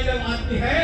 जब आती है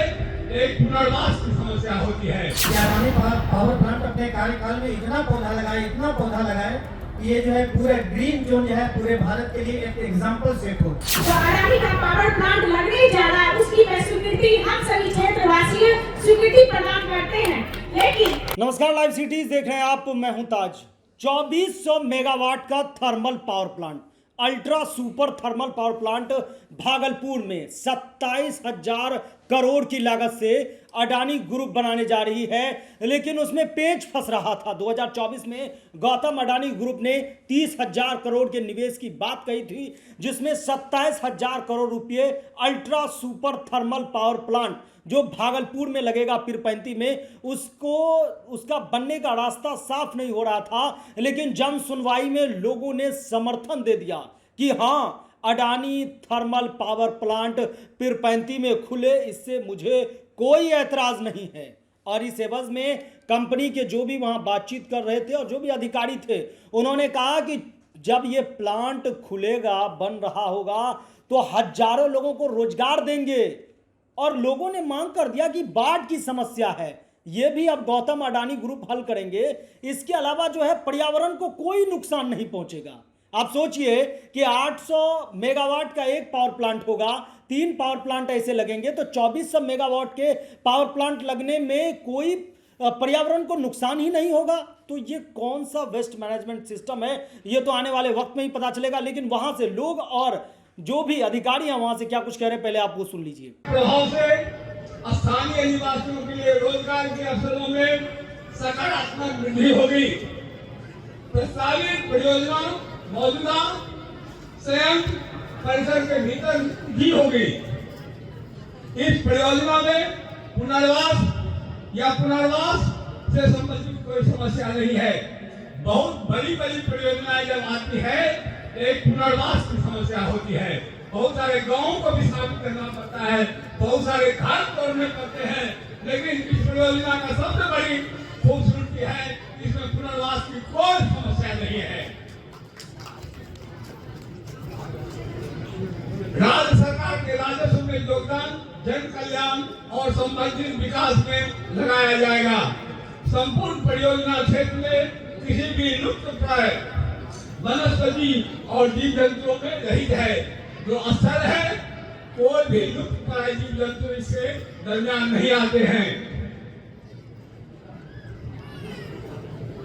एक पुनर्वास की समस्या होती है। अडानी पावर प्लांट अपने कार्यकाल में इतना पौधा लगाए ये जो है पूरे ग्रीन जोन जो है पूरे भारत के लिए एक एग्जाम्पल सेट हो। तो अडानी का पावर प्लांट लगने जा रहा है, उसकी मैं स्वीकृति हम सभी क्षेत्रवासी स्वीकृति प्रदान करते हैं। लेकिन नमस्कार, लाइव सिटीज देख रहे हैं आप, मैं हूं ताज। 2400 मेगावाट का thermal power plant, ultra super thermal power plant Bhagalpur में 27,000 करोड़ की लागत से अडानी ग्रुप बनाने जा रही है। लेकिन उसमें पेच फंस रहा था। 2024 में गौतम अडानी ग्रुप ने 30,000 करोड़ के निवेश की बात कही थी, जिसमें 27,000 करोड़ रुपए ultra super thermal power plant जो भागलपुर में लगेगा पीरपैंती में, उसका बनने का रास्ता साफ नहीं हो रहा था। लेकिन जन सुनवाई में लोगों ने समर्थन दे दिया कि हाँ, Adani thermal power plant Pirpainti में खुले, इससे मुझे कोई ऐतराज नहीं है। और इस एवज में कंपनी के जो भी वहां बातचीत कर रहे थे और जो भी अधिकारी थे, उन्होंने कहा कि जब ये प्लांट खुलेगा, बन रहा होगा, तो हजारों लोगों को रोजगार देंगे। और लोगों ने मांग कर दिया कि बाढ़ की समस्या है, ये भी अब गौतम अडानी ग्रुप हल करेंगे। इसके अलावा जो है पर्यावरण को कोई नुकसान नहीं पहुंचेगा। आप सोचिए कि 800 मेगावाट का एक पावर प्लांट होगा, 3 पावर प्लांट ऐसे लगेंगे, तो 2400 मेगावाट के पावर प्लांट लगने में कोई पर्यावरण को नुकसान ही नहीं होगा। तो ये कौन सा वेस्ट मैनेजमेंट सिस्टम है, ये तो आने वाले वक्त में ही पता चलेगा। लेकिन वहां से लोग और जो भी अधिकारी हैं वहां से क्या कुछ कह रहे हैं, पहले आप वो सुन लीजिए। प्रभाव से स्थानीय निवासियों के लिए रोजगार के अवसरों में सकारात्मक वृद्धि होगी। प्रस्तावित परियोजना मौजूदा संयंत्र परिसर के भीतर ही होगी। इस परियोजना में पुनर्वास से संबंधित कोई समस्या नहीं है। बहुत बड़ी परियोजनाएं जब आती है एक पुनर्वास की समस्या होती है। बहुत सारे गांवों को विस्थापित करना पड़ता है, बहुत सारे घर तोड़ने पड़ते हैं। लेकिन इस परियोजना का सबसे बड़ी खूबसूरती है, इसमें पुनर्वास की कोई समस्या नहीं है। राज्य सरकार के राजस्व में योगदान जन कल्याण और संबंधित विकास में लगाया जाएगा। संपूर्ण परियोजना क्षेत्र में किसी भी लुप्तप्राय वनस्पति और जीव जंतुओं में रहित है। जो स्थल है, कोई भी लुप्तप्राय जीव जंतु इसके दरमियान नहीं आते हैं।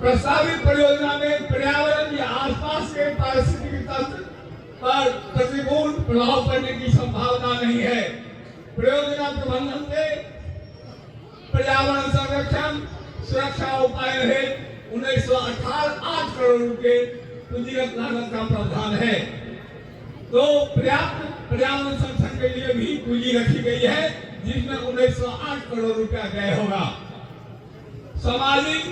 प्रस्तावित परियोजना में पर्यावरण या आसपास के पारिस्थितिक तंत्र पर प्रतिकूल प्रभाव पड़ने की संभावना नहीं है। परियोजना प्रबंधन से पर्यावरण संरक्षण सुरक्षा उपाय है 1908 करोड़ रुपए पूंजीगत लागत का प्रावधान है। तो पर्याप्त पर्यावरण संरक्षण के लिए भी पूंजी रखी गई है, जिसमें 1908 करोड़ रुपया व्यय होगा। सामाजिक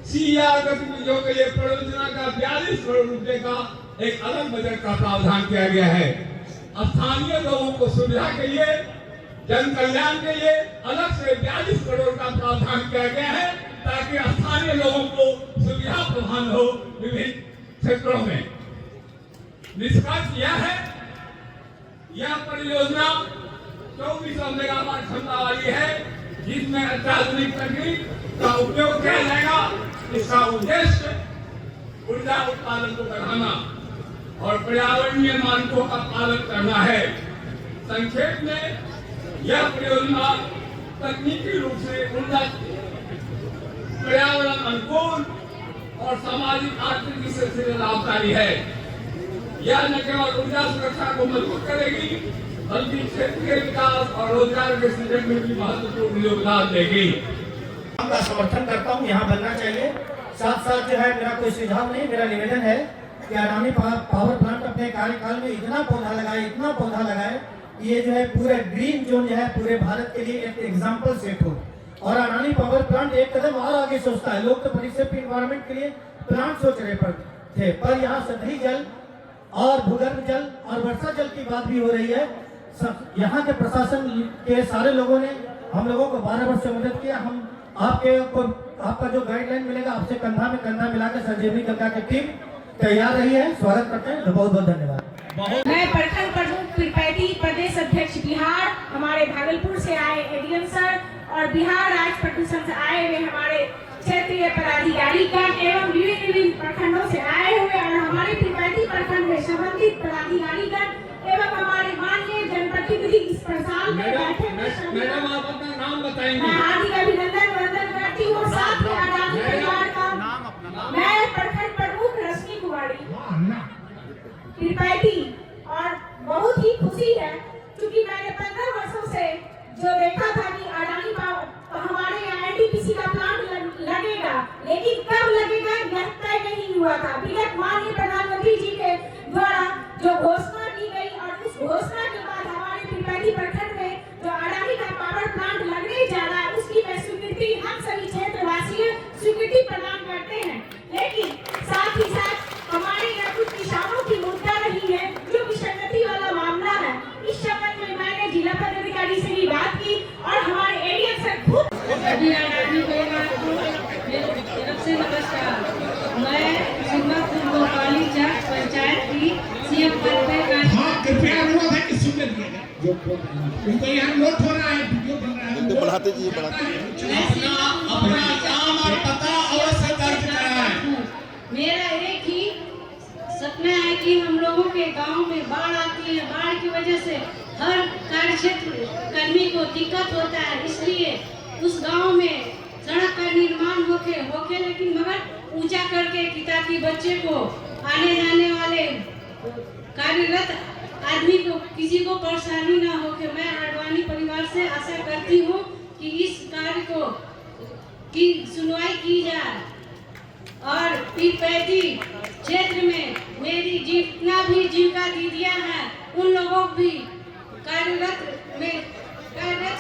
सीआर गतिविधियों के लिए परियोजना का 42 करोड़ रुपए का एक अलग बजट का प्रावधान किया गया है। स्थानीय लोगों को सुविधा के लिए, जन कल्याण के लिए अलग से 42 करोड़ का प्रावधान किया गया है, ताकि स्थानीय लोगों को सुविधा प्रदान हो विभिन्न क्षेत्रों में। निष्कर्ष यह है, यह परियोजना 2400 मेगावाट क्षमता वाली है, जिसमें अत्याधुनिक तकनीक का उपयोग किया जाएगा। इसका उद्देश्य ऊर्जा उत्पादन को बढ़ाना और पर्यावरणीय मानकों का पालन करना है। संक्षेप में यह परियोजना तकनीकी रूप से ऊर्जा पर्यावरण अनुकूल और सामाजिक आर्थिक दृष्टि से लाभकारी है। यह न केवल ऊर्जा सुरक्षा को मजबूत करेगी, बल्कि क्षेत्रीय विकास और रोजगार के सृजन में भी महत्वपूर्ण योगदान देगी। मैं समर्थन करता हूँ, यहाँ बनना चाहिए। साथ साथ जो है मेरा कोई सुझाव नहीं, मेरा निवेदन है कि अडानी पावर प्लांट अपने कार्यकाल में इतना पौधा लगाए, ये जो है पूरे ग्रीन जोन जो है पूरे भारत के लिए एक एग्जाम्पल सेट हो। और अडानी पावर प्लांट एक कदम और आगे सोचता है। लोग तो परिसर इन्वायरमेंट के लिए प्लांट सोच रहे थे, पर यहाँ सतही जल और भूगर्भ जल और वर्षा जल की बात भी हो रही है। यहाँ के प्रशासन के सारे लोगों ने हम लोगों को 12 वर्ष से मदद किया। हम आपका जो गाइडलाइन मिलेगा, आपसे कंधा में कंधा मिलाकर संजीवनी गंगा की टीम तैयार रही है। स्वागत करते हैं, बहुत बहुत धन्यवाद। मैं प्रखंड प्रमुख पीरपैंती प्रदेश अध्यक्ष बिहार, हमारे भागलपुर से आए एडीएम सर और बिहार राज्य प्रदूषण से आए हुए हमारे क्षेत्रीय पदाधिकारी गण एवं विभिन्न प्रखंडों से आए हुए और हमारे पीरपैंती प्रखंड में संबंधित पदाधिकारी गण एवं हमारे माननीय जनप्रतिनिधि इस प्रसाद में बैठे मैडम आप अपना नाम बताएंगे। मैं हार्दिक अभिनंदन वंदन करती हूँ। साथ में आगामी परिवार का मैं प्रखंड प्रमुख रश्मि कुमारी पीरपैंती और बहुत ही खुशी है क्योंकि मैंने 15 वर्षों से जो देखा था कि अडानी हमारे यहाँ एनटीपीसी का प्लांट लगेगा, लेकिन कब लगेगा यह तय नहीं हुआ था। विगत माननीय प्रधानमंत्री जी के द्वारा जो घोषणा की गई और उस घोषणा के बाद हमारे पीरपैंती प्रखंड में जो अडानी का पावर प्लांट लगने जा रहा है उसकी मैं स्वीकृति हम सभी क्षेत्रवासी स्वीकृति प्रदान करते हैं। लेकिन साथ ही साथ हमारे यहाँ कुछ किसानों की मुद्दा रही है जो विसंगति वाला मामला है। इस संबंध में मैंने जिला पदाधिकारी से भी बात की और हमारे एरिया से खुद सभी आदमी परिवार को मेरी तरफ से नमस्कार। मैं सिंगापुर गोपाली चक पंचायत की सीएम पद पे कृपया अनुरोध है कि सुन लीजिएगा क्योंकि यहाँ नोट हो रहा है, वीडियो बन रहा है। बढ़ाते जी बढ़ाते अपना नाम और पता अवश्य दर्ज कराएं। मेरा एक ही सपना है कि हम लोगों के गांव में बाढ़ आती है, बाढ़ की वजह से हर कार्य क्षेत्र कर्मी को दिक्कत होता है, इसलिए उस गांव में सड़क का निर्माण होके लेकिन मगर ऊंचा करके ताकि बच्चे को आने जाने वाले कार्यरत आदमी को किसी को परेशानी ना हो। कि मैं आडवाणी परिवार से आशा करती हूँ कि इस कार्य को की सुनवाई की जाए और पीरपैंती क्षेत्र में मेरी जितना भी जीविका दीदियां हैं उन लोगों को भी कार्यरत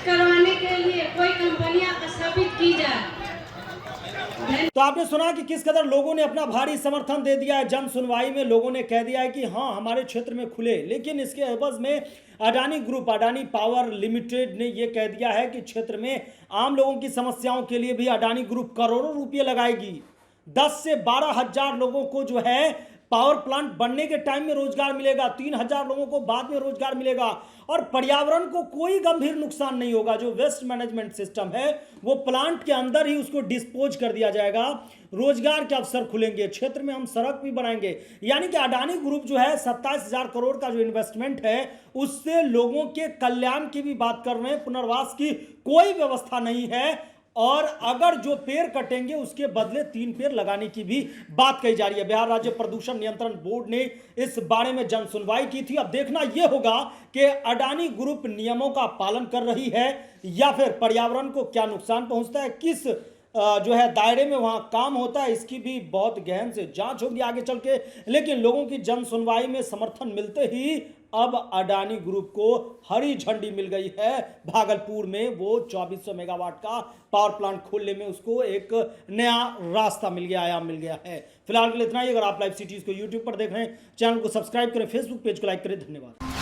करवाने के लिए कोई कंपनियां स्थापित की जाए। तो आपने सुना कि किस कदर लोगों ने अपना भारी समर्थन दे दिया है। जन सुनवाई में लोगों ने कह दिया है कि हाँ हमारे क्षेत्र में खुले, लेकिन इसके एवज में Adani group Adani power limited ने यह कह दिया है कि क्षेत्र में आम लोगों की समस्याओं के लिए भी अडानी ग्रुप करोड़ों रुपये लगाएगी। 10 से 12 हजार लोगों को जो है पावर प्लांट बनने के टाइम में रोजगार मिलेगा, 3000 लोगों को बाद में रोजगार मिलेगा और पर्यावरण को कोई गंभीर नुकसान नहीं होगा। जो वेस्ट मैनेजमेंट सिस्टम है वो प्लांट के अंदर ही उसको डिस्पोज कर दिया जाएगा, रोजगार के अवसर खुलेंगे, क्षेत्र में हम सड़क भी बनाएंगे। यानी कि अडानी ग्रुप जो है 27,000 करोड़ का जो इन्वेस्टमेंट है उससे लोगों के कल्याण की भी बात कर रहे हैं। पुनर्वास की कोई व्यवस्था नहीं है और अगर जो पेड़ कटेंगे उसके बदले 3 पेड़ लगाने की भी बात कही जा रही है। बिहार राज्य प्रदूषण नियंत्रण बोर्ड ने इस बारे में जन सुनवाई की थी। अब देखना यह होगा कि अडानी ग्रुप नियमों का पालन कर रही है या फिर पर्यावरण को क्या नुकसान पहुंचता है, किस जो है दायरे में वहां काम होता है, इसकी भी बहुत गहन से जांच होगी आगे चल के। लेकिन लोगों की जन सुनवाई में समर्थन मिलते ही अब अडानी ग्रुप को हरी झंडी मिल गई है। भागलपुर में वो 2400 मेगावाट का पावर प्लांट खोलने में उसको एक नया रास्ता मिल गया, आयाम मिल गया है। फिलहाल के लिए इतना ही। अगर आप लाइव सिटीज को यूट्यूब पर देख रहे हैं, चैनल को सब्सक्राइब करें, फेसबुक पेज को लाइक करें। धन्यवाद।